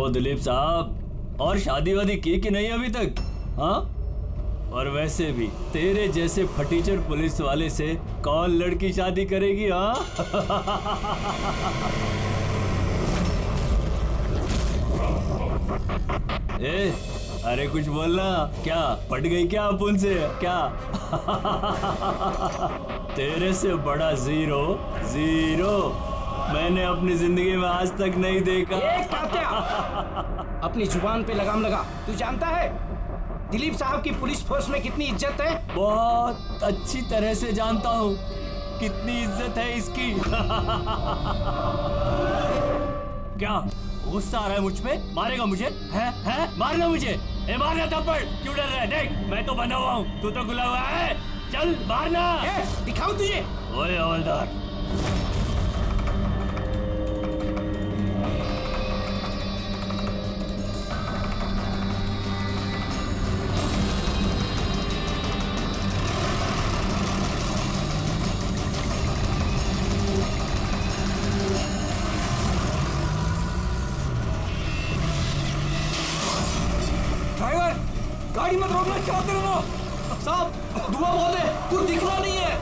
ओ दिलीप साहब, और शादी वादी की कि नहीं अभी तक? हाँ, और वैसे भी तेरे जैसे फटीचर पुलिस वाले से कौन लड़की शादी करेगी? हाँ ए, अरे कुछ बोलना। क्या पट गई क्या अपन से? क्या तेरे से बड़ा जीरो मैंने अपनी जिंदगी में आज तक नहीं देखा। अपनी जुबान पे लगाम लगा। तू जानता है दिलीप साहब की पुलिस फोर्स में कितनी इज्जत है? बहुत अच्छी तरह से जानता हूँ कितनी इज्जत है इसकी। क्या गुस्सा आ रहा है मुझ पे? मारेगा मुझे? है मारना मुझे? ए मारना थप्पड़, क्यों डर रहा है? देख मैं तो बना हुआ हूँ, तू तो खुला हुआ है। चल मारना। दिखाओ तुझे। ओए हवलदार, गाड़ी मत रोकना। क्या कर रहे हो साहब? धुआं बहुत है, कुछ दिखना नहीं है।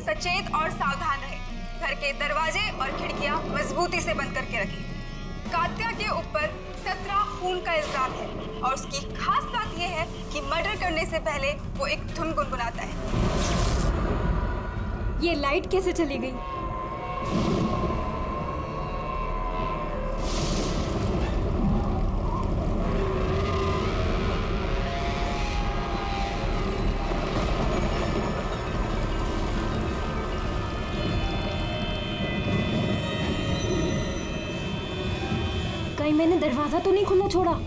सचेत और सावधान रहे। घर के दरवाजे और खिड़कियां मजबूती से बंद करके रखें। कात्या के ऊपर 17 खून का इल्जाम है और उसकी खास बात यह है कि मर्डर करने से पहले वो एक धुन गुनगुनाता है। ये लाइट कैसे चली गई? मैंने दरवाजा तो नहीं खुला छोड़ा?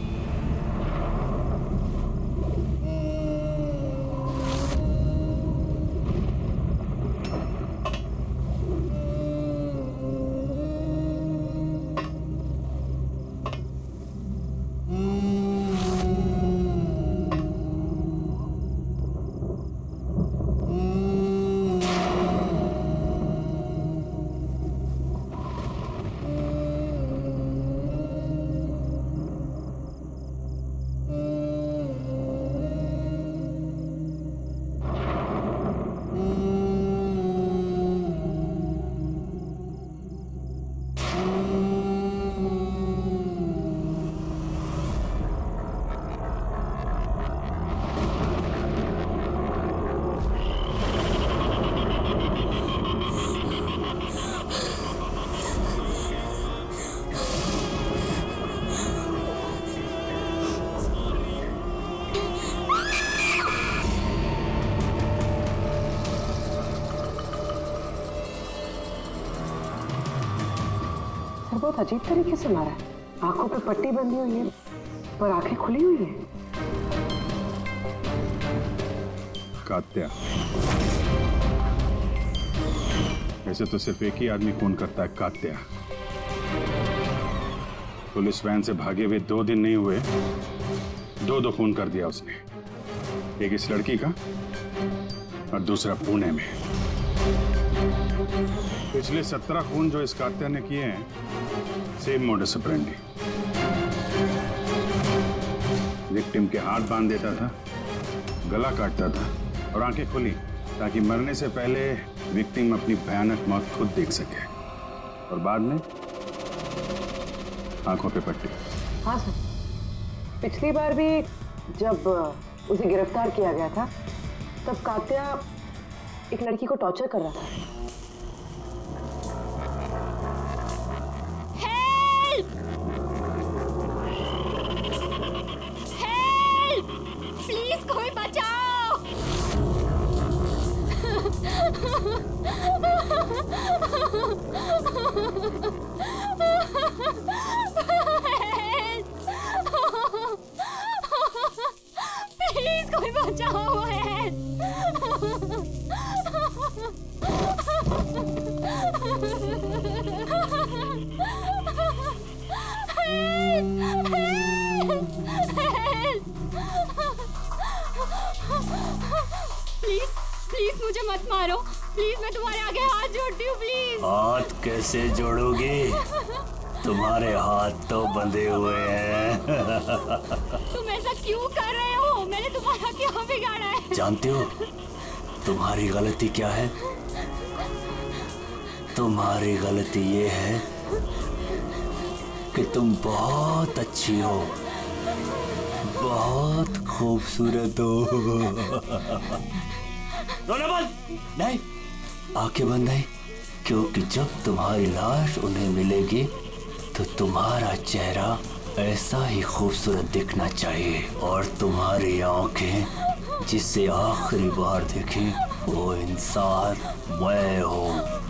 बहुत अजीब तरीके से मारा है। आंखों पे पट्टी बंधी हुई है पर आंखें खुली हुई है। कात्या, वैसे तो सिर्फ एक ही आदमी खून करता है, कात्या। पुलिस वैन से भागे हुए 2 दिन नहीं हुए, 2 खून कर दिया उसने। एक इस लड़की का और दूसरा पुणे में। पिछले 17 खून जो इस कात्या ने किए हैं, सेम मोडस ऑपरेंडी। विक्टिम के हाथ बांध देता था, गला काटता था और आंखें खुली ताकि मरने से पहले विक्टिम अपनी भयानक मौत खुद देख सके, और बाद में आंखों पे पट्टी। हाँ सर, पिछली बार भी जब उसे गिरफ्तार किया गया था तब कात्या एक लड़की को टॉर्चर कर रहा था। हेल्प! हेल्प! प्लीज कोई बचाओ! प्लीज कोई बचाओ! प्लीज प्लीज मुझे मत मारो, प्लीज मैं तुम्हारे आगे हाथ जोड़ती हूँ, प्लीज। हाथ कैसे जोड़ोगी? तुम्हारे हाथ तो बंधे हुए हैं। तुम ऐसा क्यों कर रहे हो? मैंने तुम्हारा क्या बिगाड़ा है? जानते हो तुम्हारी गलती क्या है? तुम्हारी गलती ये है कि तुम बहुत अच्छी हो, बहुत खूबसूरत हो। रोना बंद! नहीं, आंखें बंद नहीं, क्योंकि जब तुम्हारी लाश उन्हें मिलेगी तो तुम्हारा चेहरा ऐसा ही खूबसूरत दिखना चाहिए, और तुम्हारी आंखें जिसे आखिरी बार देखी वो इंसान मैं हूँ।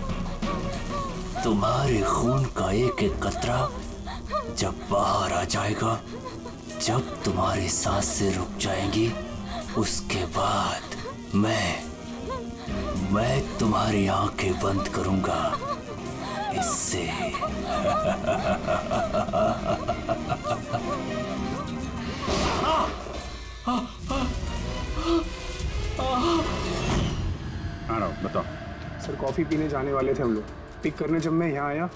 तुम्हारे खून का एक एक कतरा जब बाहर आ जाएगा, जब तुम्हारी सांसें रुक जाएंगी, उसके बाद मैं तुम्हारी आंखें बंद करूंगा। इससे बताओ सर, कॉफी पीने जाने वाले थे हम लोग। पिक करने जब मैं यहाँ आया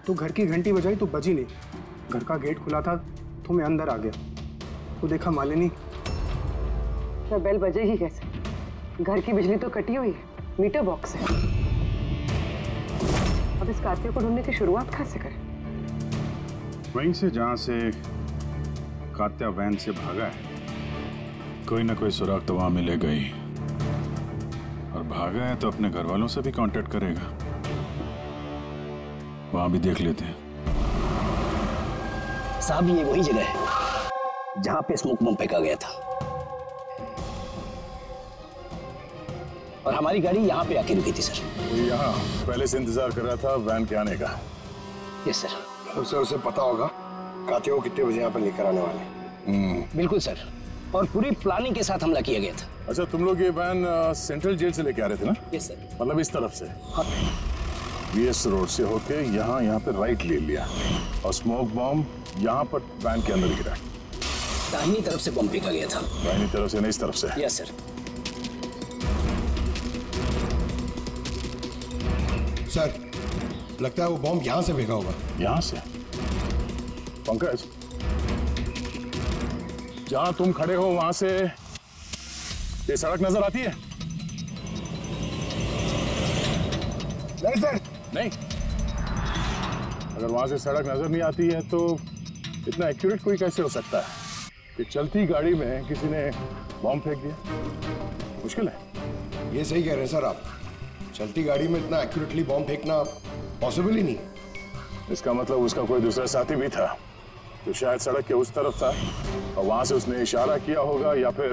तो घर की घंटी बजाई तो बजी नहीं। घर का गेट खुला था तो मैं अंदर आ गया तो देखा मालिनी। तो बेल बजेगी कैसे? घर की बिजली तो कटी हुई है, मीटर बॉक्स है। अब इस कात्या को ढूंढने की शुरुआत कहाँ से करें? वहीं से जहां से कात्या वैन से भागा है। कोई ना कोई सुराग तो वहां मिलेगा ही, और भागा है तो अपने घर वालों से भी कांटेक्ट करेगा। वहां भी देख लेते हैं। साहब, ये वही जगह है जहां पे स्मोक बम फेंका गया था, और हमारी गाड़ी यहाँ पे आके रुकी थी सर। वो यहाँ पहले से इंतजार कर रहा था वैन के आने का। Yes sir. उसे पता होगा कात्या को कितने बजे यहाँ पर लेकर आने वाले। बिल्कुल सर, और पूरी प्लानिंग के साथ हमला किया गया था। अच्छा, तुम लोग ये वैन सेंट्रल जेल से लेके आ रहे थे ना? Yes sir. मतलब इस तरफ से? हाँ। वीएस रोड से होके यहाँ पे राइट ले लिया, और स्मोक बॉम्ब यहाँ पर वैन के अंदर गिरा। दाहिनी तरफ से बम फेंका गया था। दाहिनी तरफ से नहीं, इस तरफ से? Yes sir. सर, लगता है वो बॉम्ब यहाँ से फेंका होगा। यहाँ से? पंकज, जहां तुम खड़े हो वहां से ये सड़क नजर आती है? नहीं सर। नहीं? अगर वहां से सड़क नजर नहीं आती है तो इतना एक्यूरेट कोई कैसे हो सकता है कि चलती गाड़ी में किसी ने बॉम्ब फेंक दिया? मुश्किल है। ये सही कह रहे हैं सर आप। चलती गाड़ी में इतना एक्यूरेटली बॉम्ब फेंकना पॉसिबल ही नहीं। इसका मतलब उसका कोई दूसरा साथी भी था तो शायद सड़क के उस तरफ था, और वहां से उसने इशारा किया होगा या फिर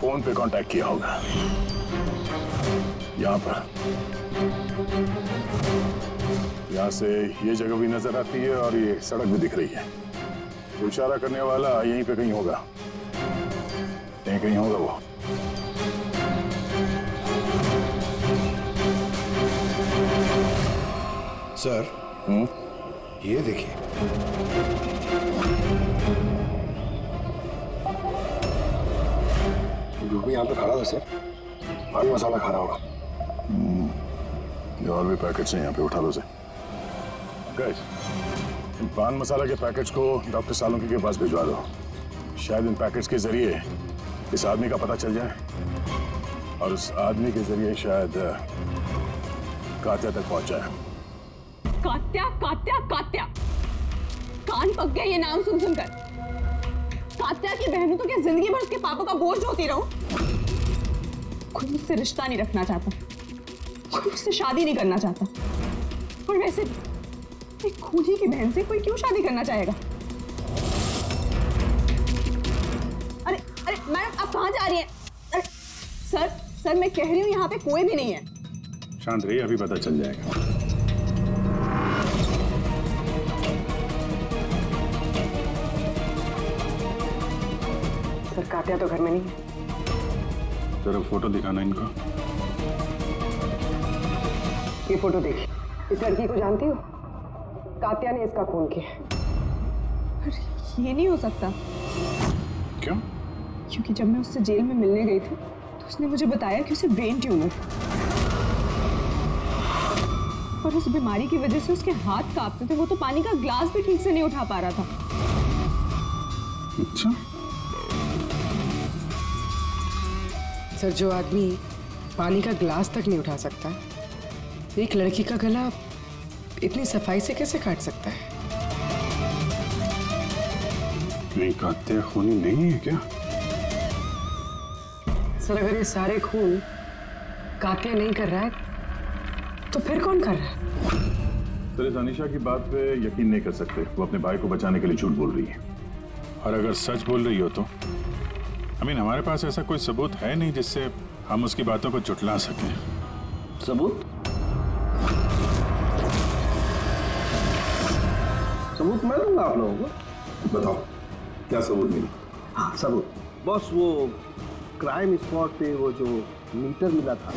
फोन पे कांटेक्ट किया होगा। यहाँ से ये जगह भी नजर आती है और ये सड़क भी दिख रही है। तो इशारा करने वाला यहीं पे कहीं होगा, यहीं कहीं होगा वो। सर, ये देखिए। जो भी यहाँ पे खड़ा था सर, पान मसाला खा रहा होगा। और भी पैकेट्स हैं यहाँ पे, उठा लो से। गाइस, पान मसाला के पैकेट्स को डॉक्टर सालुंकी के पास भिजवा दो। शायद इन पैकेट्स के जरिए इस आदमी का पता चल जाए और उस आदमी के जरिए शायद कात्या तक पहुंचा है। कात्या कात्या कात्या, कान पक गया ये नाम सुन सुनकर। कात्या की बहन तो क्या जिंदगी भर उसके पापा का बोझ होती रहूं? कोई मुझसे रिश्ता नहीं रखना चाहता, कोई मुझसे शादी नहीं करना चाहता। और वैसे भी एक खूनी की बहन से कोई क्यों शादी करना चाहेगा? अरे अरे मैडम, आप कहाँ जा रही हैं? अरे सर मैं कह रही हूँ यहाँ पे कोई भी नहीं है। शांत रहिए, अभी पता चल जाएगा। सर कात्या तो घर में नहीं है। जरा फोटो दिखाना इनको। ये फोटो देखिए। इस लड़की को जानती हो? कात्या ने इसका खून किया। ये नहीं हो सकता। क्यों? क्योंकि जब मैं उससे जेल में मिलने गई थी तो उसने मुझे बताया कि उसे ब्रेन ट्यूमर, और उस बीमारी की वजह से उसके हाथ कांपते थे। वो तो पानी का ग्लास भी ठीक से नहीं उठा पा रहा था। अच्छा। सर, जो आदमी पानी का ग्लास तक नहीं उठा सकता, एक लड़की का गला इतनी सफाई से कैसे काट सकता है? नहीं, कात्या खूनी नहीं है क्या? सर, अगर ये सारे खून कात्या नहीं कर रहा है तो फिर कौन कर रहा है? सर, इस अनीशा की बात पे यकीन नहीं कर सकते। वो अपने भाई को बचाने के लिए झूठ बोल रही है, और अगर सच बोल रही हो तो हमारे पास ऐसा कोई सबूत है नहीं जिससे हम उसकी बातों को झुठला सकें। सबूत? सबूत मैं दूंगा आप लोगों को। बताओ क्या सबूत मिली? हाँ सबूत बॉस, वो क्राइम स्पॉट पे वो जो मीटर मिला था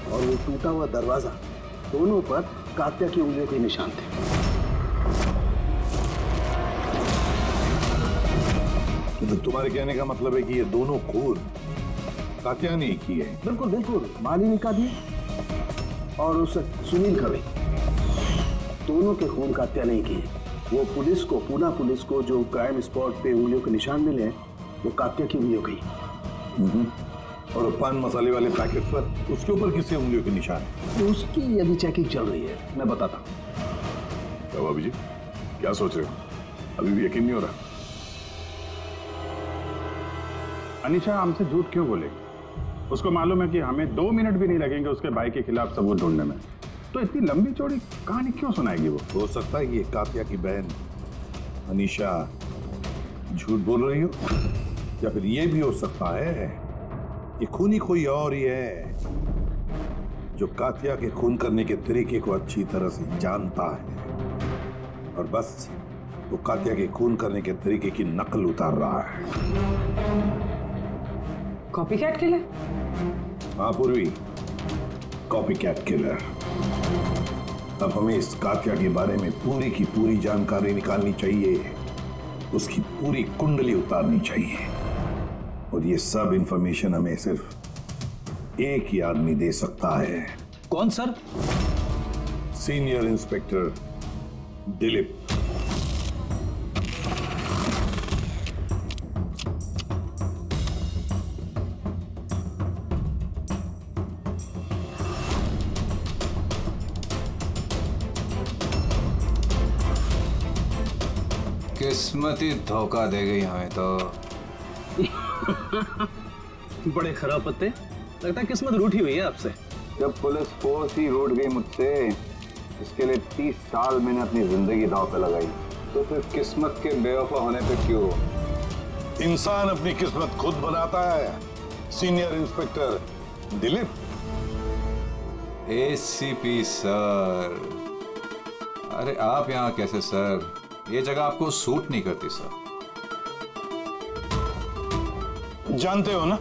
और वो टूटा हुआ दरवाजा, दोनों पर कात्या की उंगलियों के निशान थे। तो तुम्हारे कहने का मतलब है कि ये दोनों खून कात्या ने की है? बिल्कुल बिल्कुल, मालिनी का भी और उस सुनील का भी। दोनों के खून कात्या नहीं किए। वो पुलिस को, पूना पुलिस को जो क्राइम स्पॉट पे उंगलियों के निशान मिले हैं, वो कात्या की उंगलियों की। और पान मसाले वाले पैकेट पर उसके ऊपर किसके उंगलियों के निशान? तो उसकी अभी चेकिंग चल रही है, मैं बताता हूँ। क्या भाभी जी, क्या सोच रहे हो? अभी भी यकीन नहीं हो रहा? अनीशा हमसे झूठ क्यों बोलेगी? उसको मालूम है कि हमें 2 मिनट भी नहीं लगेंगे उसके भाई के खिलाफ सबूत ढूंढने में, तो इतनी लंबी चौड़ी कहानी क्यों सुनाएगी वो? हो सकता है ये कात्या की बहन अनीशा झूठ बोल रही हो, या फिर ये भी हो सकता है कि खूनी कोई और ही है जो कात्या के खून करने के तरीके को अच्छी तरह से जानता है और बस वो कात्या के खून करने के तरीके की नकल उतार रहा है। Copycat killer? हाँ पूर्वी, कॉपीकैट किलर। अब हमें इस कात्या के बारे में पूरी की पूरी जानकारी निकालनी चाहिए, उसकी पूरी कुंडली उतारनी चाहिए, और ये सब इंफॉर्मेशन हमें सिर्फ एक ही आदमी दे सकता है। कौन सर? Senior inspector Dilip. किस्मत ही धोखा दे गई हमें तो। बड़े खराब पत्ते, लगता है किस्मत रूठी हुई है आपसे। जब पुलिस फोर्स ही रूठ गई मुझसे, इसके लिए 30 साल मैंने अपनी जिंदगी दांव पे लगाई, तो फिर किस्मत के बेवफा होने पे क्यों? इंसान अपनी किस्मत खुद बनाता है, senior inspector Dilip. ACP sir, अरे आप यहाँ कैसे सर? ये जगह आपको सूट नहीं करती सर। जानते हो ना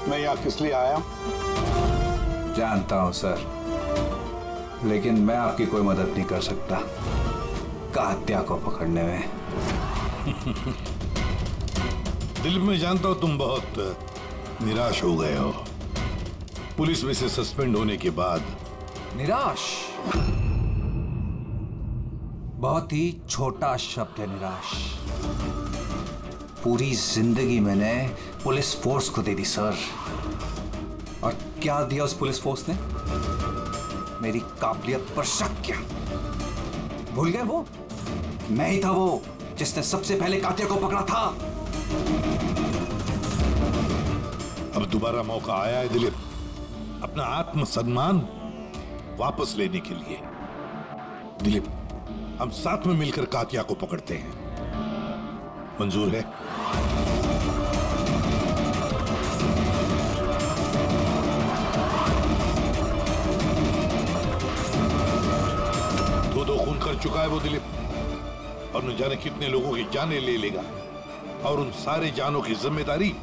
मैं यहाँ किस लिए आया? जानता हूं सर, लेकिन मैं आपकी कोई मदद नहीं कर सकता कात्या को पकड़ने में। दिल में जानता हूं तुम बहुत निराश हो गए हो पुलिस में से सस्पेंड होने के बाद। निराश? बहुत ही छोटा शब्द है निराश। पूरी जिंदगी मैंने पुलिस फोर्स को दे दी सर, और क्या दिया उस पुलिस फोर्स ने? मेरी काबिलियत पर शक किया। भूल गए वो? मैं ही था वो जिसने सबसे पहले कातिया को पकड़ा था। अब दोबारा मौका आया है दिलीप अपना आत्मसम्मान वापस लेने के लिए। दिलीप, हम साथ में मिलकर कातिया को पकड़ते हैं, मंजूर है? दो खून कर चुका है वो दिलीप, और न जाने कितने लोगों की जानें ले लेगा, और उन सारे जानों की जिम्मेदारी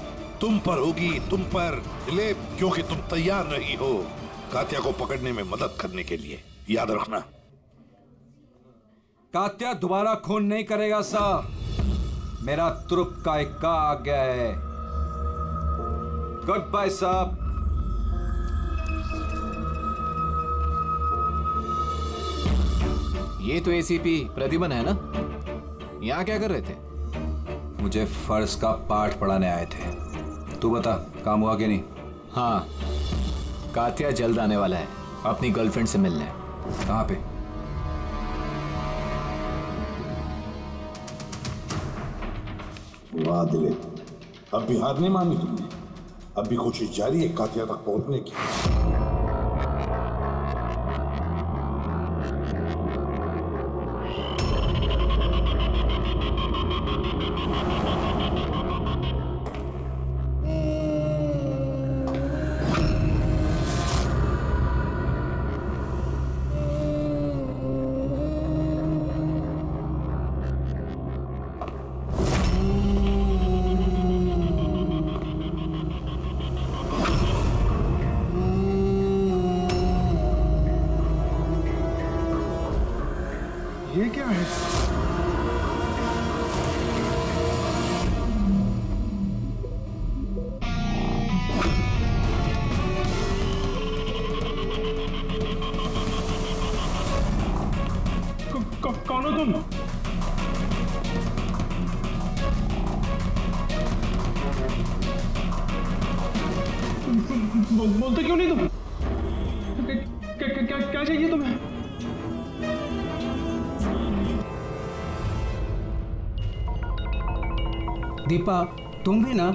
तुम पर होगी, तुम पर दिलीप, क्योंकि तुम तैयार नहीं हो कातिया को पकड़ने में मदद करने के लिए। याद रखना। कातिया दोबारा खून नहीं करेगा साहब। मेरा तुरुप का इक्का आ गया है। गुड बाय साहब। ये तो एसीपी प्रद्युमन है ना? यहाँ क्या कर रहे थे? मुझे फर्ज का पाठ पढ़ाने आए थे। तू बता, काम हुआ कि नहीं? हाँ, कातिया जल्द आने वाला है अपनी गर्लफ्रेंड से मिलने। कहाँ पे? वाह दिलीप, अब भी हार नहीं मानी तुमने। अब भी कोशिश जारी है कातिया तक पहुंचने की। ये क्या है? कौन हो तुम? बोलते क्यों नहीं तुम? क्या चाहिए तुम्हें? दीपा, तुम भी ना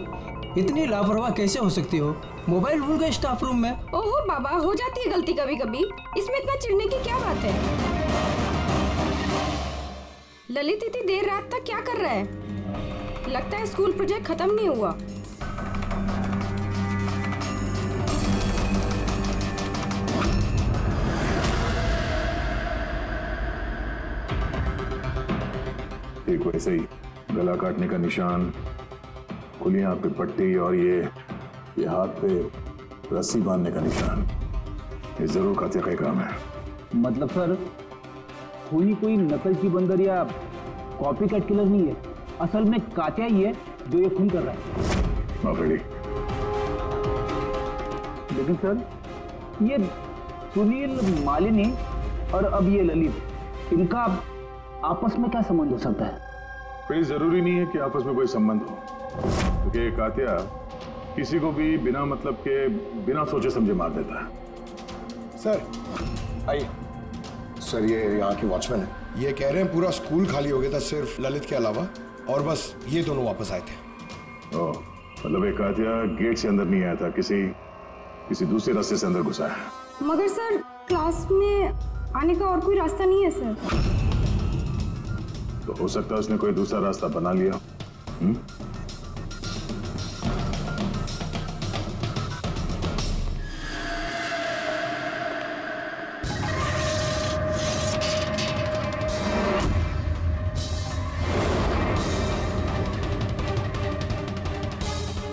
इतनी लापरवाह कैसे हो सकती हो? मोबाइल भूल गए स्टाफ रूम में। ओहो बाबा, हो जाती है गलती कभी कभी, इसमें इतना चिढ़ने की क्या बात है? ललित इतनी देर रात तक क्या कर रहा है? लगता है स्कूल प्रोजेक्ट खत्म नहीं हुआ। एक वैसे ही गला काटने का निशान, खुली आंख पे पट्टी, और ये हाथ पे रस्सी बांधने का निशान, ये जरूर कातिया का ही काम है। मतलब सर, खूनी कोई नकल की बंदर या कॉपी कट किलर नहीं है, असल में कातिया ही है जो ये खून कर रहा है। माफी। लेकिन सर, ये सुनील, मालिनी और अब ये ललित, इनका आपस में क्या संबंध हो सकता है? कोई जरूरी नहीं है कि आपस में कोई संबंध हो, क्योंकि कातिया किसी को भी बिना मतलब के, बिना सोचे समझे मार देता है। सर आइए। सर, ये यहाँ के वॉचमैन है। ये कह रहे हैं पूरा स्कूल खाली हो गया था सिर्फ ललित के अलावा, और बस ये दोनों वापस आए थे। ओह, मतलब एक कातिया गेट से अंदर नहीं आया था, किसी दूसरे रास्ते से अंदर घुसा है। मगर सर, क्लास में आने का और कोई रास्ता नहीं है सर। तो हो सकता है उसने कोई दूसरा रास्ता बना लिया।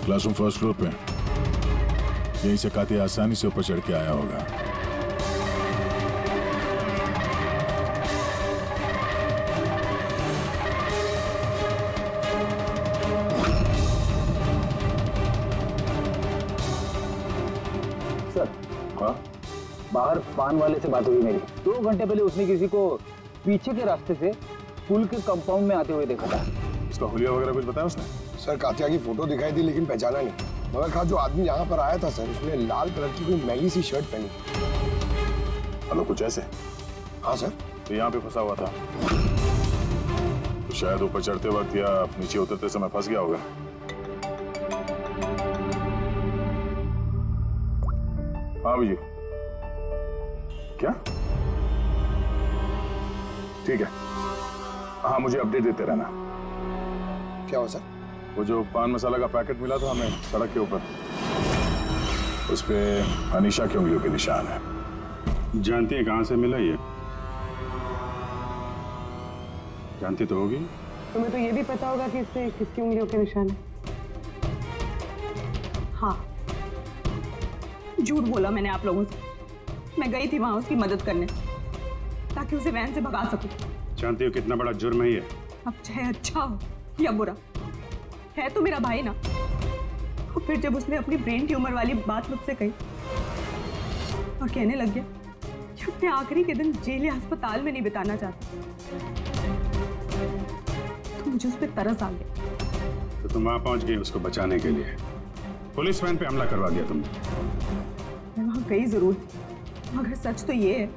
क्लासरूम फर्स्ट फ्लोर पे, यहीं से कातिया आसानी से ऊपर चढ़ के आया होगा। बाहर पान वाले से बात हुई मेरी। 2 घंटे पहले उसने किसी को पीछे के रास्ते से पुल के कंपाउंड में आते हुए देखा था। उसका हुलिया वगैरह कुछ बताया उसने? सर कात्या की फोटो दिखाई थी लेकिन पहचाना नहीं। मगर कहा जो आदमी यहाँ पर आया था सर, उसने लाल कलर की कोई मैली सी शर्ट पहनी। हेलो, कुछ ऐसे? हाँ सर। तो यहाँ पे फंसा हुआ था तो शायद ऊपर चढ़ते वक्त या नीचे उतरते समय फंस गया होगा। हाँ जी, क्या? ठीक है, हाँ मुझे अपडेट देते रहना। क्या हुआ सर? वो जो पान मसाला का पैकेट मिला था हमें सड़क के ऊपर, उस पे अनीशा की उंगलियों के निशान है। जानती है कहाँ से मिला ये? जानती तो होगी। तुम्हें तो ये भी पता होगा कि इससे किसकी उंगलियों के निशान है। हाँ, झूठ बोला मैंने आप लोगों से। मैं गई थी वहां उसकी मदद करने ताकि उसे वैन से भगा सकूं। जानती हो कितना बड़ा जुर्म है ये? अब चाहे अच्छा हो या बुरा, है तो मेरा भाई ना। और फिर जब उसने अपनी ब्रेन ट्यूमर वाली बात मुझसे कही और कहने लग गया कि अपने आखिरी के दिन जेल या अस्पताल में नहीं बिताना चाहता, तो मुझे उस पर तरस आ गया। तो तुम वहां पहुंच गई उसको बचाने के लिए, पुलिस वैन पे हमला करवा दिया तुमने। मैं वहां गई जरूर, मगर सच तो ये है,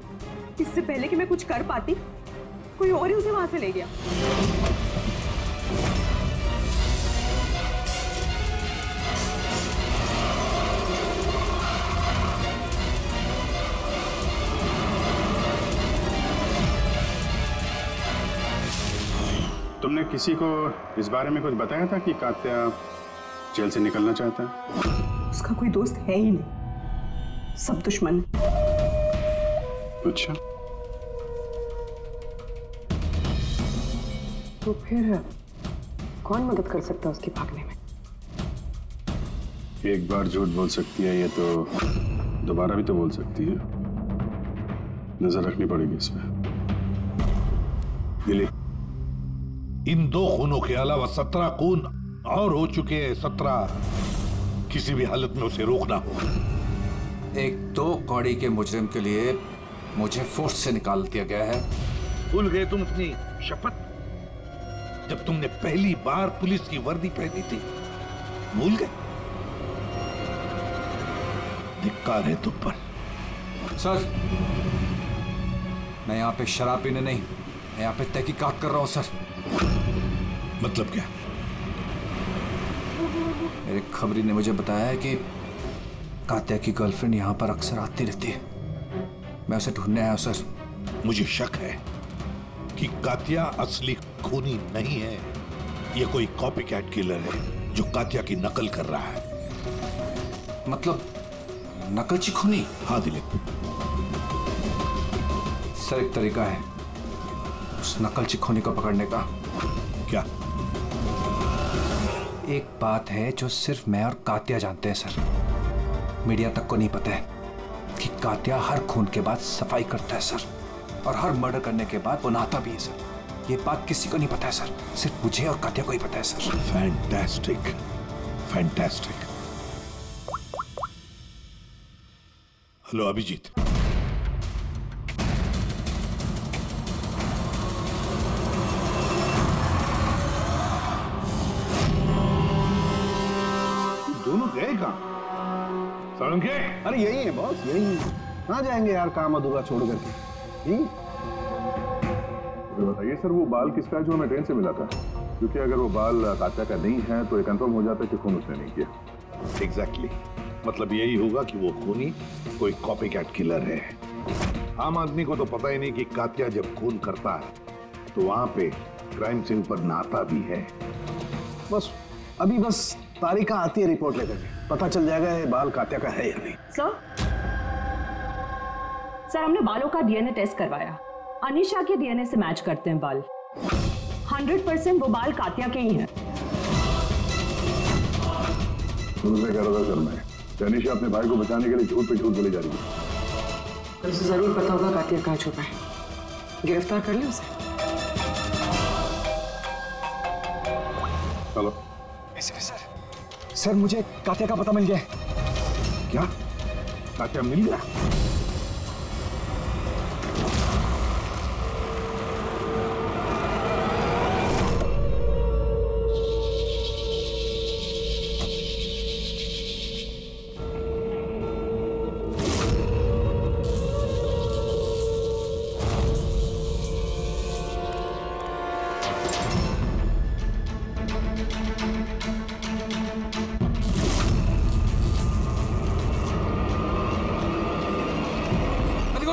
इससे पहले कि मैं कुछ कर पाती, कोई और ही उसे वहां से ले गया। तुमने किसी को इस बारे में कुछ बताया था कि कात्या जेल से निकलना चाहता है? उसका कोई दोस्त है ही नहीं, सब दुश्मन। अच्छा, तो फिर कौन मदद कर सकता है उसके भागने में? एक बार झूठ बोल सकती है ये तो दोबारा भी तो बोल सकती है। नजर रखनी पड़ेगी इस पे। दिलीप, इन 2 खूनों के अलावा 17 खून और हो चुके हैं। 17 किसी भी हालत में उसे रोकना होगा। एक 2 कौड़ी के मुजरिम के लिए मुझे फोर्स से निकाल दिया गया है। भूल गए तुम अपनी शपथ जब तुमने पहली बार पुलिस की वर्दी पहनी थी? भूल गए? धिक्कार है तुम पर। सर, मैं यहाँ पे शराब पीने नहीं, मैं यहाँ पे तहकीकात कर रहा हूँ सर। मतलब क्या? मेरे खबरी ने मुझे बताया है कि कात्या की गर्लफ्रेंड यहाँ पर अक्सर आती रहती है। मैं उसे ढूंढने आया हूँ सर। मुझे शक है कि कात्या असली खूनी नहीं है। ये कोई कॉपी कैट किलर है जो कात्या की नकल कर रहा है। मतलब नकलची खूनी? हाँ दिलीप। सर, एक तरीका है उस नकलची खूनी को पकड़ने का। क्या? एक बात है जो सिर्फ मैं और कात्या जानते हैं सर, मीडिया तक को नहीं पता है कि कात्या हर खून के बाद सफाई करता है सर, और हर मर्डर करने के बाद वो नहाता भी है सर। ये बात किसी को नहीं पता है सर, सिर्फ मुझे और कात्या को ही पता है sir. Fantastic, fantastic. Hello Abhijit. दोनों गए कहाँ? सालुंखे? अरे यही है बॉस, यही है। कहाँ जाएंगे यार काम अधूरा छोड़ करके? बताइए सर, वो बाल किसका है जो हमें ट्रेन से मिला था? क्योंकि अगर वो बाल कात्या का नहीं है तो ये कंफर्म हो जाता है कि खून उसने नहीं किया। एग्जैक्टली, मतलब यही होगा कि वो खूनी कोई कॉपी कैट किलर है। आम आदमी को तो पता ही नहीं कि कात्या जब खून करता है तो वहां पे क्राइम सीन पर नहाता भी है। बस अभी तारिका आती है रिपोर्ट लेकर के, पता चल जाएगा ये बाल कात्या का है या नहीं। सर, हमने बालों का डीएनए टेस्ट करवाया। अनीशा के डीएनए से मैच करते हैं बाल। 100% वो बाल कात्या के ही हैं। तुमसे कह रहा था सर मैं, अनीशा अपने भाई को बचाने के लिए झूठ पे झूठ बोली जा रही है। उसे जरूर पता होगा कात्या कहाँ छुपा है। गिरफ्तार कर ले उसे। हेलो सर, मुझे कात्या का पता मिल गया। क्या? कात्या मिल गया?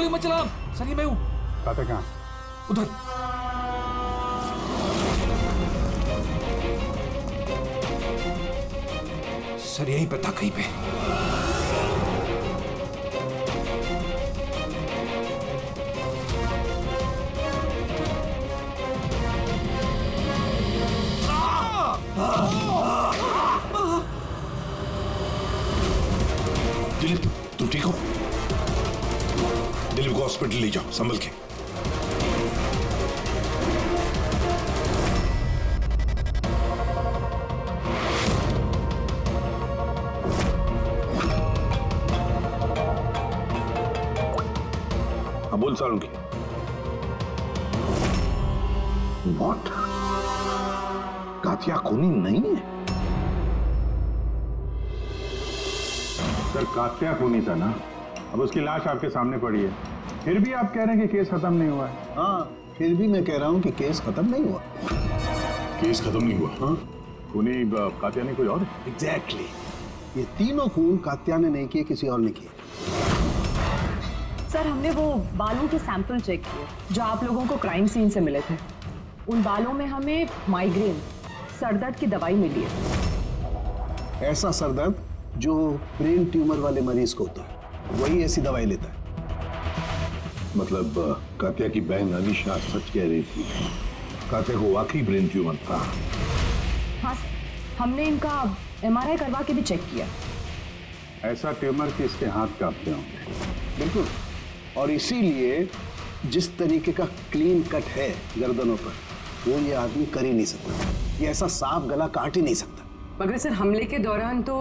गोली मत चला। सर ये मैं हूँ। कात्या कहाँ? उधर। सर यहीं पे था कहीं पे। दिलीप तुम ठीक हो? दिलीप को हॉस्पिटल ले जाओ संभल के। बोल सालों की। What? कातिया खूनी नहीं है? सर कात्या खूनी था ना, अब उसकी लाश आपके सामने पड़ी है, फिर भी आप कह रहे हैं कि केस खत्म नहीं हुआ है। हाँ, फिर भी मैं कह रहा हूँ कि केस खत्म नहीं हुआ। केस खत्म नहीं हुआ? हाँ, खूनी कात्या ने कोई और? एग्जैक्टली। ये तीनों खून कात्या ने नहीं किए, किसी और ने किए। सर हमने वो बालों के सैंपल चेक किए जो आप लोगों को क्राइम सीन से मिले थे। उन बालों में हमें माइग्रेन, सरदर्द की दवाई मिली है। ऐसा सरदर्द जो ब्रेन ट्यूमर वाले मरीज को होता है, वही ऐसी दवाई लेता है। मतलब कात्या की बहन अनीशा सच कह रही थी, कात्या को वाकई ब्रेन ट्यूमर था। हाँ, हमने इनका MRI करवा के भी चेक किया। ऐसा ट्यूमर कि इसके हाथ कांपते होंगे। बिल्कुल, और इसीलिए जिस तरीके का क्लीन कट है गर्दनों पर, वो ये आदमी कर ही नहीं सकता। ये ऐसा साफ गला काट ही नहीं सकता। मगर सर हमले के दौरान तो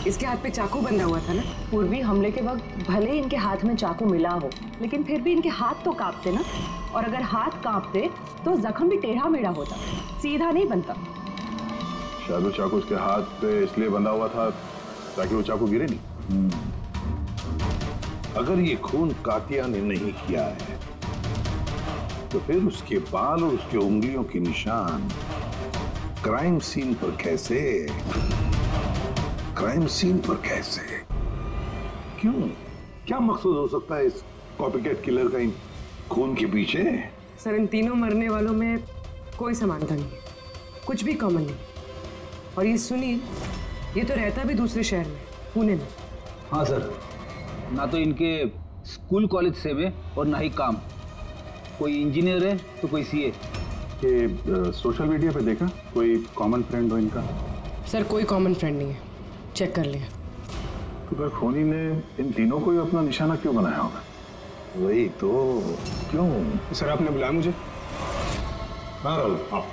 इसके हाथ पे चाकू बंधा हुआ था ना। पूर्वी हमले के वक्त भले इनके हाथ में चाकू मिला हो, लेकिन फिर भी इनके हाथ तो कांपते ना, और अगर हाथ कांपते तो जख्म भी टेढ़ा मेढ़ा होता, सीधा नहीं बनता। शायद वो चाकू उसके हाथ पे इसलिए बंधा हुआ था ताकि वो चाकू गिरे नहीं। अगर ये खून कातिया ने नहीं किया है तो फिर उसके बाल और उसके उंगलियों के निशान क्राइम सीन पर कैसे? क्राइम सीन पर कैसे? क्यों? क्या मकसद हो सकता है इस कॉपीकैट किलर का इन खून के पीछे? सर इन तीनों मरने वालों में कोई समानता नहीं, कुछ भी कॉमन नहीं। और ये सुनील, ये तो रहता भी दूसरे शहर में, पुणे में। हाँ सर, ना तो इनके स्कूल कॉलेज से में और ना ही काम। कोई इंजीनियर है तो कोई CA। ये सोशल मीडिया पे देखा कोई कॉमन फ्रेंड हो इनका? सर कोई कॉमन फ्रेंड नहीं है, चेक कर लिया। तो फिर खूनी ने इन तीनों को ही अपना निशाना क्यों बनाया होगा? वही तो, क्यों? सर आपने बुलाया मुझे? हाँ राहुल, आओ।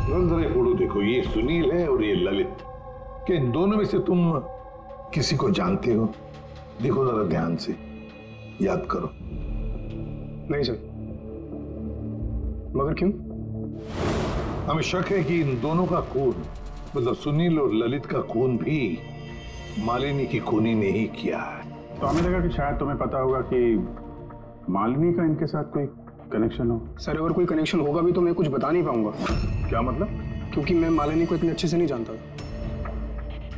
जरा फोटो देखो, ये सुनील है और ये ललित। क्या इन दोनों में से तुम किसी को जानते हो? देखो जरा ध्यान से, याद करो। नहीं सर। मगर क्यों? हमें शक है कि इन दोनों का खून, मतलब सुनील और ललित का खून भी मालिनी की खूनी ने ही किया है। तो हमें लगा कि शायद तुम्हें पता होगा कि मालिनी का इनके साथ कोई कनेक्शन हो। सर अगर कोई कनेक्शन होगा भी तो मैं कुछ बता नहीं पाऊंगा। क्या मतलब? क्योंकि मैं मालिनी को इतने अच्छे से नहीं जानता।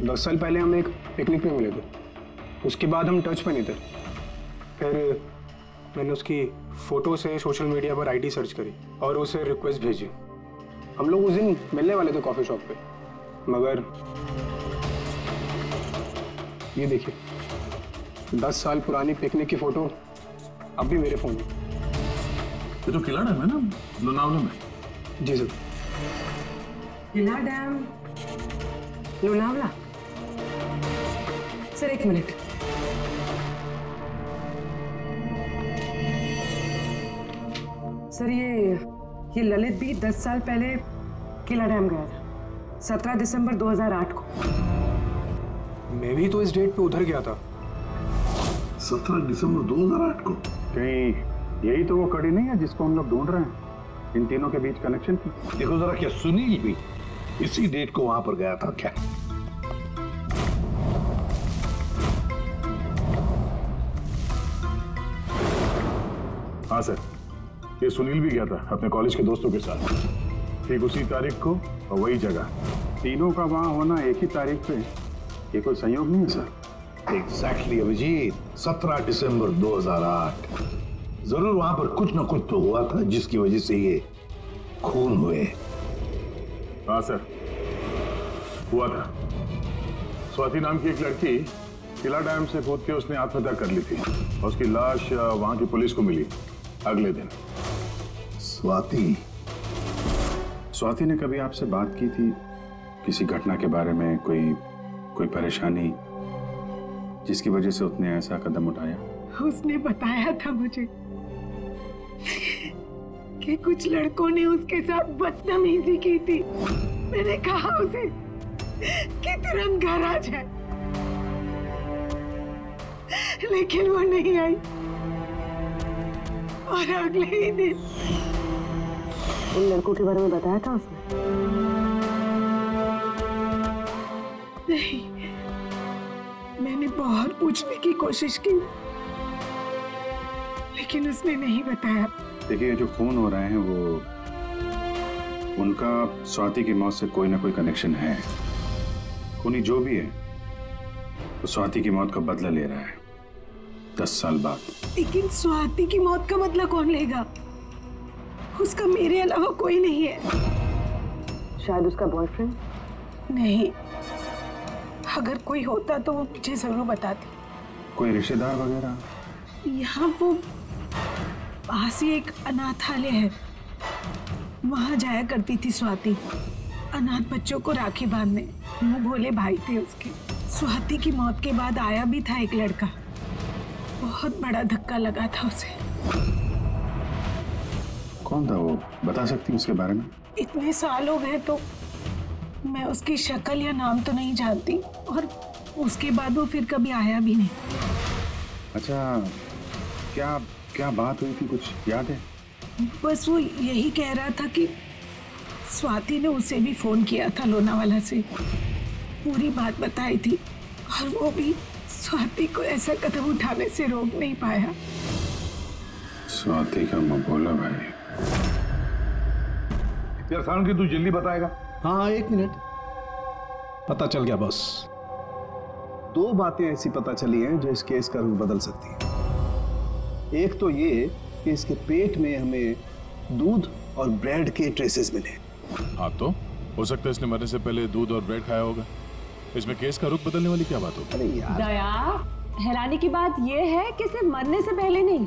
10 साल पहले हम एक पिकनिक पे मिले थे, उसके बाद हम टच पे नहीं थे। फिर मैंने उसकी फोटो से सोशल मीडिया पर ID सर्च करी और उसे रिक्वेस्ट भेजी। हम लोग उस दिन मिलने वाले थे कॉफी शॉप पे, मगर ये देखिए 10 साल पुरानी पिकनिक की फोटो अब भी मेरे फोन में। ये तो किला डैम है ना, लोनावला में? जी सर। किला डैम, लोनावला? सर एक मिनट। सर ये ललित भी 10 साल पहले किला डैम गया था, 17 दिसंबर 2008 को। मैं भी तो इस डेट पे उधर गया था। 17 दिसंबर 2008 को? कहीं यही तो वो कड़ी नहीं है जिसको हम लोग ढूंढ रहे हैं, इन तीनों के बीच कनेक्शन की? देखो जरा, क्या सुनील भी इसी डेट को वहां पर गया था क्या? हाँ सर, ये सुनील भी गया था अपने कॉलेज के दोस्तों के साथ, ठीक उसी तारीख को और वही जगह। तीनों का वहां होना एक ही तारीख पे, ये कोई संयोग नहीं है सर? एग्जैक्टली अभिजीत, 17 दिसंबर 2008। जरूर वहां पर कुछ न कुछ तो हुआ था जिसकी वजह से ये खून हुए। हाँ सर, हुआ था। स्वाति नाम की एक लड़की किला डैम से कूद के उसने आत्महत्या कर ली थी। उसकी लाश वहां की पुलिस को मिली अगले दिन। स्वाति ने कभी आपसे बात की थी किसी घटना के बारे में, कोई परेशानी जिसकी वजह से उसने ऐसा कदम उठाया? उसने बताया था मुझे कि कुछ लड़कों ने उसके साथ बदतमीजी की थी। मैंने कहा उसे कि तुरंत घर आ जाए, लेकिन वो नहीं आई और अगले ही दिन उन लड़कों के बारे में बताया था उसने? नहीं, मैंने बहुत पूछने की कोशिश की लेकिन उसने नहीं बताया। देखिए, जो खून हो रहे हैं वो उनका स्वाति की मौत से कोई ना कोई कनेक्शन है। खूनी जो भी है वो स्वाति की मौत का बदला ले रहा है 10 साल बाद। लेकिन स्वाति की मौत का बदला कौन लेगा? उसका मेरे अलावा कोई नहीं है। शायद उसका बॉयफ्रेंड? नहीं, अगर कोई होता तो वो मुझे जरूर बताती। कोई रिश्तेदार वगैरह? यहाँ वो पास ही एक अनाथालय है, वहां जाया करती थी स्वाति अनाथ बच्चों को राखी बांधने। मुंह भोले भाई थे उसके। स्वाति की मौत के बाद आया भी था एक लड़का, बहुत बड़ा धक्का लगा था उसे। कौन था वो, बता सकती हैं उसके बारे में? इतने साल हो गए तो मैं उसकी शक्ल या नाम तो नहीं जानती, और उसके बाद वो फिर कभी आया भी नहीं। अच्छा, क्या बात हुई थी, कुछ याद है? बस वो यही कह रहा था कि स्वाति ने उसे भी फोन किया था लोनावाला से, पूरी बात बताई थी, और वो भी स्वाति को ऐसा कदम उठाने से रोक नहीं पाया। स्वाति का मबोला भाई। यार साउंड की तू जल्दी बताएगा? हाँ, 1 मिनट। पता चल गया बॉस। 2 बातें ऐसी पता चली हैं जो इस केस का रुख बदल सकती हैं। एक तो ये कि इसके पेट में हमें दूध और ब्रेड के ट्रेसेस मिले। हाँ, तो हो सकता है इसने मरने से पहले दूध और ब्रेड खाया होगा। इसमें केस का रुख बदलने वाली क्या बात होगी? अरे यार, दया, हैरानी की बात यह है कि सिर्फ मरने से पहले नहीं,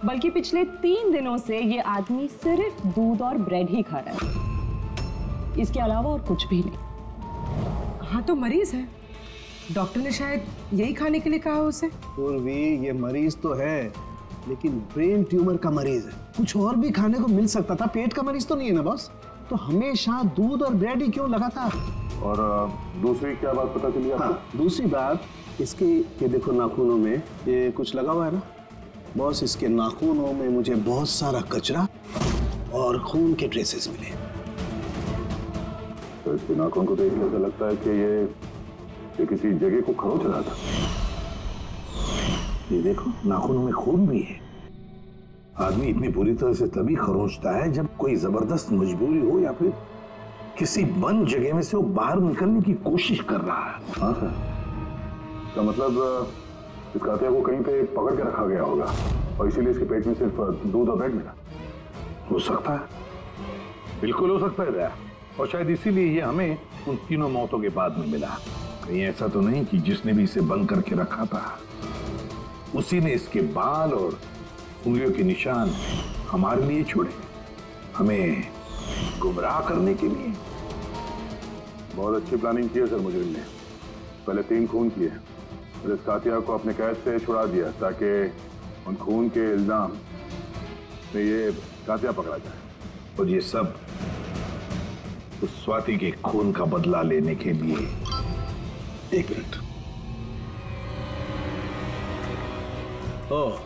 बल्कि पिछले 3 दिनों से ये आदमी सिर्फ दूध और ब्रेड ही खा रहा है, इसके अलावा और कुछ भी नहीं। हाँ, तो मरीज है, डॉक्टर ने शायद यही खाने के लिए कहा उसे। पूर्वी, ये मरीज तो है, लेकिन ब्रेन ट्यूमर का मरीज है। कुछ और भी खाने को मिल सकता था, पेट का मरीज तो नहीं है ना बॉस। तो हमेशा दूध और ब्रेड ही क्यों लगातार? और दूसरी क्या बात पता चली आपको? हाँ, दूसरी बात इसके, ये देखो नाखूनों में ये कुछ लगा हुआ है ना बॉस। इसके नाखूनों में मुझे बहुत सारा कचरा और खून के ट्रेसेस मिले। तो इसके नाखून को देख ऐसा लगता है कि ये किसी जगह को खरोच रहा था। ये देखो, नाखूनों में खून भी है। आदमी इतनी बुरी तरह से तभी खरोंचता है जब कोई जबरदस्त मजबूरी हो या फिर किसी बंद जगह में से वो बाहर निकलने की कोशिश कर रहा है। हाँ सर, तो मतलब इस कातिया को कहीं पे पकड़ के रखा गया होगा और इसीलिए इसके पेट में सिर्फ दूध और ब्रेड मिला। हो सकता है, बिल्कुल हो सकता है। और शायद इसीलिए ये हमें उन तीनों मौतों के बाद में मिला। कहीं ऐसा तो नहीं कि जिसने भी इसे बंद करके रखा था उसी ने इसके बाल और उंगलियों के निशान हमारे लिए छोड़े, हमें गुमराह करने के लिए। बहुत अच्छी प्लानिंग की है सर मुजरिम ने। पहले 3 खून किए और इस कातिया को अपने कैद से छुड़ा दिया ताकि उन खून के इल्जाम में ये कातिया पकड़ा जाए। और ये सब उस स्वाति के खून का बदला लेने के लिए। 1 मिनट। ओह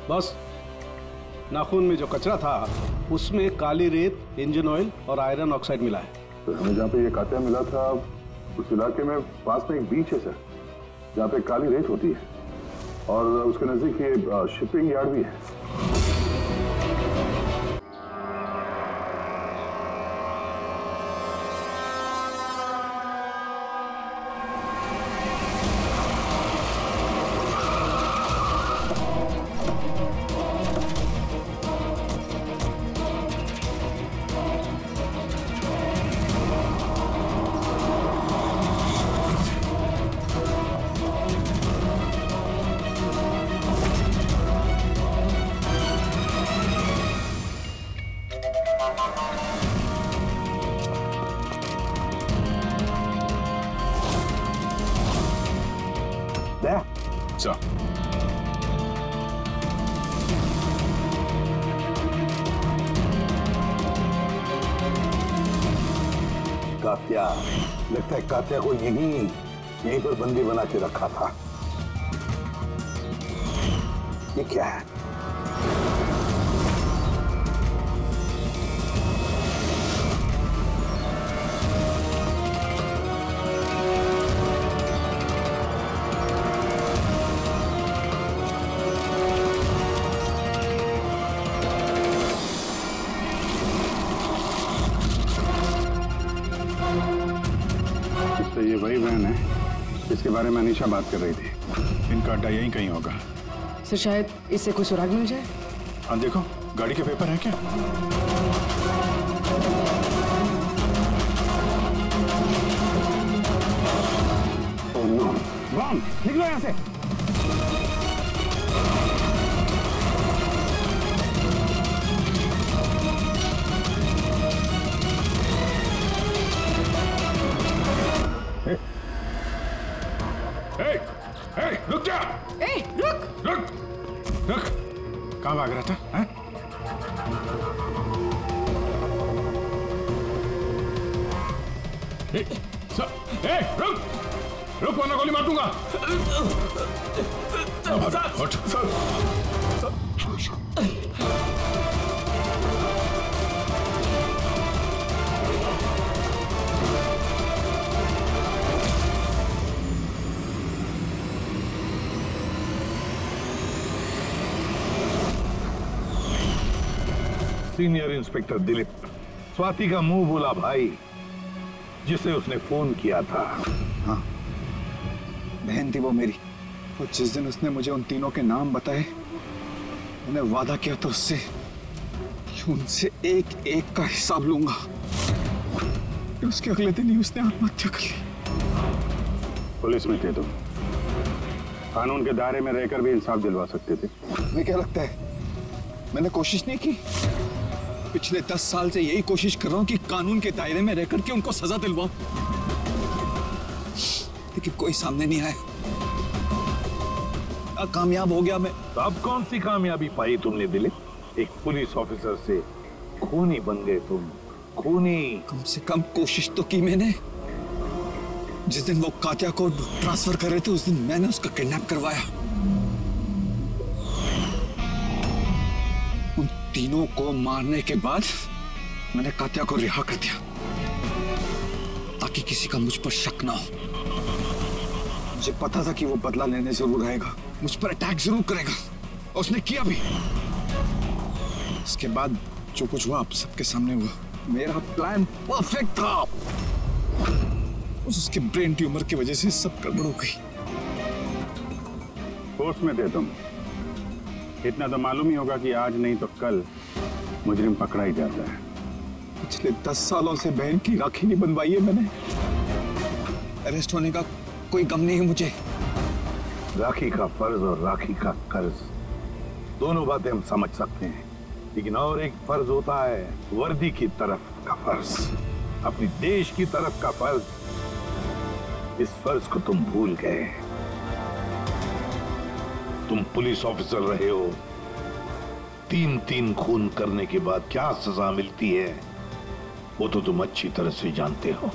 बस, नाखून में जो कचरा था उसमें काली रेत, इंजन ऑयल और आयरन ऑक्साइड मिला है। तो हमें जहाँ पे ये कातिया मिला था उस इलाके में पास में एक बीच है सर, जहाँ पे काली रेत होती है, और उसके नजदीक ये शिपिंग यार्ड भी है। दे चल। कात्या, लगता है कात्या को यहीं पर बंदी बना के रखा था। ये क्या है? तो ये वही वैन है जिसके बारे में अनीशा बात कर रही थी। इनका अड्डा यहीं कहीं होगा। सर शायद इससे कोई सुराग मिल जाए। हाँ देखो, गाड़ी के पेपर हैं क्या? ओह नो, बम! निकलो यहाँ से। रुक जा! रुक! कहाँ भाग रहा था? हैं? रुक वरना गोली मार दूंगा। उठ। सीनियर इंस्पेक्टर दिलीप, स्वाति का मुंह बोला भाई जिसे उसने फोन किया था। हाँ, बहन थी वो मेरी। और जिस दिन उसने मुझे उन तीनों के नाम बताए, मैंने वादा किया था उससे कि उनसे एक एक का हिसाब लूंगा। उसके अगले दिन ही उसने आत्महत्या कर ली। पुलिस में थे तुम, कानून के दायरे में रहकर भी इंसाफ दिलवा सकते थे। तुम्हें क्या लगता है मैंने कोशिश नहीं की? पिछले 10 साल से यही कोशिश कर रहा हूं कि कानून के दायरे में रहकर के उनको सजा दिलवाऊं, लेकिन कोई सामने नहीं आया। कामयाब हो गया मैं। तो अब कौन सी कामयाबी पाई तुमने दिलीप? एक पुलिस ऑफिसर से खूनी बन गए तुम, खूनी। कम से कम कोशिश तो की मैंने। जिस दिन वो कात्या को ट्रांसफर कर रहे थे उस दिन मैंने उसका किडनैप करवाया। उन तीनों को मारने के बाद मैंने कात्या को रिहा कर दिया ताकि किसी का मुझ पर शक ना हो। मुझे पता था कि वो बदला लेने जरूर आएगा, मुझ पर अटैक जरूर करेगा, और उसने किया भी। इसके बाद जो कुछ हुआ आप सबके सामने हुआ। मेरा प्लान परफेक्ट था, उसके ब्रेन ट्यूमर की वजह से सब गड़बड़ हो गई। फोर्स में थे तुम, इतना तो मालूम ही होगा कि आज नहीं तो कल मुजरिम पकड़ा ही जाता है। पिछले 10 सालों से बहन की राखी नहीं बनवाई है मैंने। अरेस्ट होने का कोई गम नहीं है मुझे। राखी का फर्ज और राखी का कर्ज दोनों बातें हम समझ सकते हैं, लेकिन और एक फर्ज होता है वर्दी की तरफ का फर्ज, अपनी देश की तरफ का फर्ज। इस फर्ज को तुम भूल गए। तुम पुलिस ऑफिसर रहे हो, 3 खून करने के बाद क्या सजा मिलती है वो तो तुम अच्छी तरह से जानते हो।